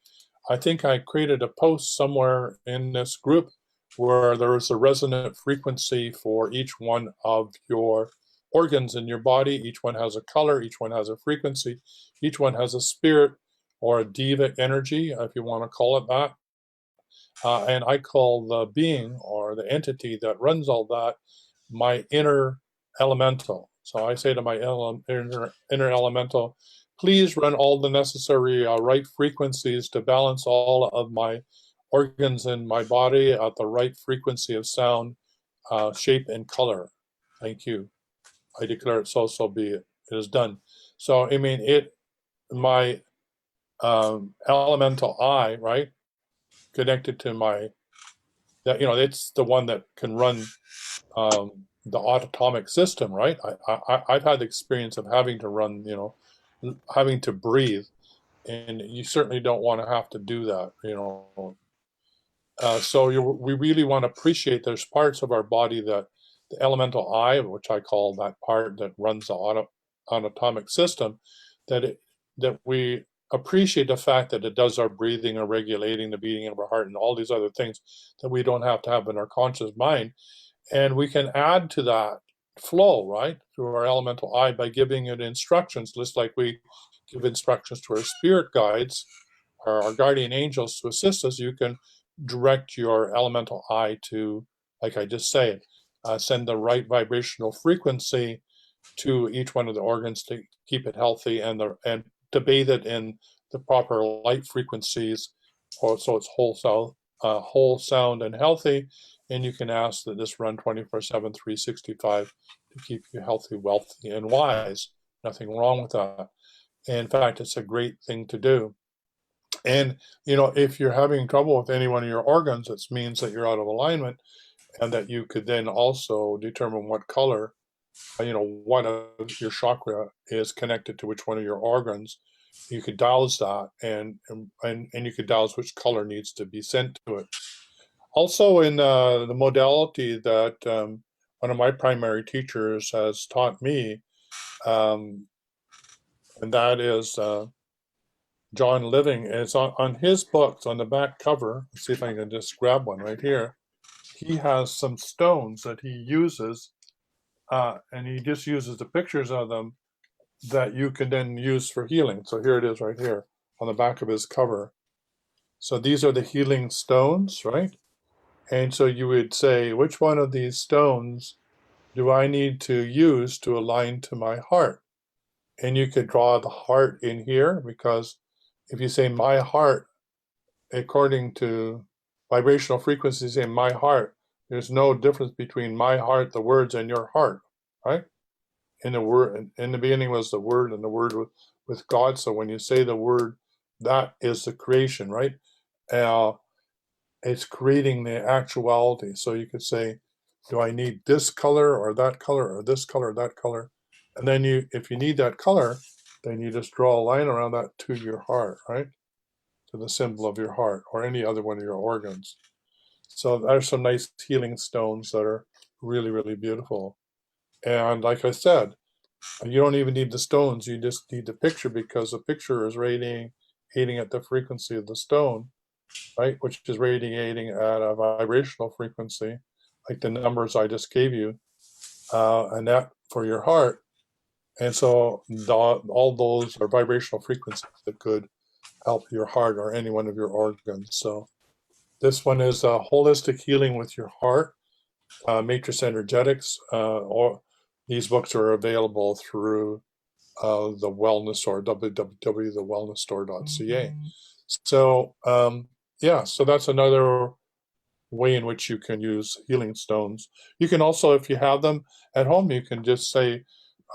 I think I created a post somewhere in this group where there is a resonant frequency for each one of your organs in your body. Each one has a color, each one has a frequency, each one has a spirit or a diva energy, if you want to call it that. And I call the being or the entity that runs all that my inner elemental. So I say to my inner elemental, please run all the necessary right frequencies to balance all of my organs in my body at the right frequency of sound, shape, and color. Thank you. I declare it so, so be it. It is done. So, I mean, my elemental I, right, connected to it's the one that can run the autonomic system, right? I've had the experience of having to run, having to breathe, and you certainly don't want to have to do that. So we really want to appreciate there's parts of our body that the elemental I, which I call that part that runs the autonomic system, that we appreciate the fact that it does our breathing or regulating the beating of our heart and all these other things that we don't have to have in our conscious mind. And we can add to that flow, right, through our elemental I by giving it instructions, just like we give instructions to our spirit guides or our guardian angels to assist us. You can direct your elemental I to, like I just said, send the right vibrational frequency to each one of the organs to keep it healthy and to bathe it in the proper light frequencies, so it's whole sound and healthy. And you can ask that this run 24/7, 365 to keep you healthy, wealthy, and wise. Nothing wrong with that. In fact, it's a great thing to do. And, if you're having trouble with any one of your organs, it means that you're out of alignment, and that you could then also determine what color, one of your chakra is connected to which one of your organs. You could dowse that, and you could dowse which color needs to be sent to it. Also, in the modality that one of my primary teachers has taught me, and that is John Living, and it's on his books on the back cover. Let's see if I can just grab one right here. He has some stones that he uses, and he just uses the pictures of them that you can then use for healing. So here it is right here on the back of his cover. So these are the healing stones, right? And so you would say, which one of these stones do I need to use to align to my heart? And you could draw the heart in here, because if you say my heart, according to vibrational frequencies in my heart, there's no difference between my heart, the words, and your heart, right? In the word, in the beginning was the word, and the word with God. So when you say the word, that is the creation, right? It's creating the actuality. So you could say, do I need this color or that color or this color or that color? And then if you need that color, then you just draw a line around that to your heart, right? To the symbol of your heart or any other one of your organs. So there's some nice healing stones that are really, really beautiful. And like I said, you don't even need the stones, you just need the picture, because the picture is radiating at the frequency of the stone, right? Which is radiating at a vibrational frequency, like the numbers I just gave you, and that for your heart. And so all those are vibrational frequencies that could help your heart or any one of your organs. So this one is holistic healing with your heart, matrix energetics. Or these books are available through the wellness store, www.thewellnessstore.ca. So yeah, so that's another way in which you can use healing stones. You can also, if you have them at home, you can just say,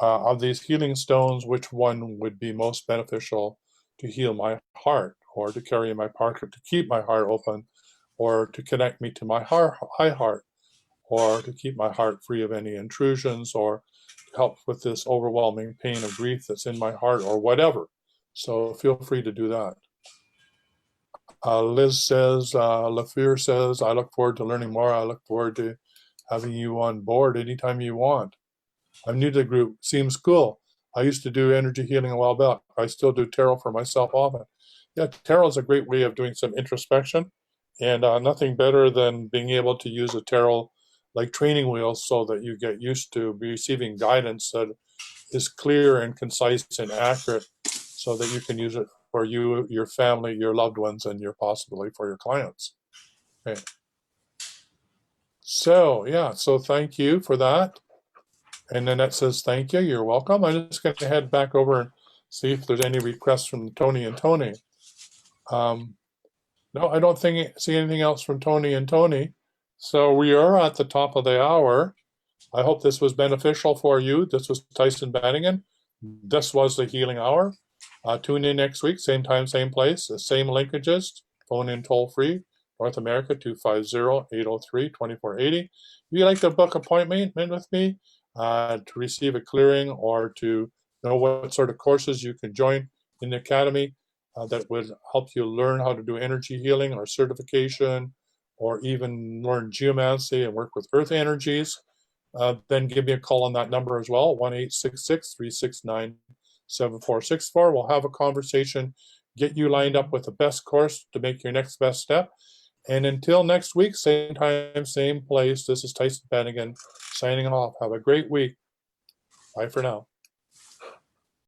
of these healing stones, which one would be most beneficial to heal my heart, or to carry in my pocket to keep my heart open, or to connect me to my high heart, or to keep my heart free of any intrusions, or to help with this overwhelming pain of grief that's in my heart, or whatever. So feel free to do that. Liz says, LaFleur says, I look forward to learning more. I look forward to having you on board anytime you want. I'm new to the group. Seems cool. I used to do energy healing a while back. I still do tarot for myself often. Yeah, tarot is a great way of doing some introspection, and nothing better than being able to use a tarot like training wheels, so that you get used to receiving guidance that is clear and concise and accurate, so that you can use it for you, your family, your loved ones, and possibly for your clients. Okay. So yeah, so thank you for that. And Nanette says, thank you, you're welcome. I'm just going to head back over and see if there's any requests from Tony and Tony. No, I don't see anything else from Tony and Tony. So we are at the top of the hour. I hope this was beneficial for you. This was Tyson Bannigan. This was the Healing Hour. Tune in next week, same time, same place, the same linkages. Phone in toll free, North America 250-803-2480. If you'd like to book an appointment with me to receive a clearing, or to know what sort of courses you can join in the Academy that would help you learn how to do energy healing or certification, or even learn geomancy and work with earth energies, then give me a call on that number as well, 1-866-369-7464. We'll have a conversation, get you lined up with the best course to make your next best step. And until next week, same time, same place, this is Tyson Bannigan signing off. Have a great week. Bye for now.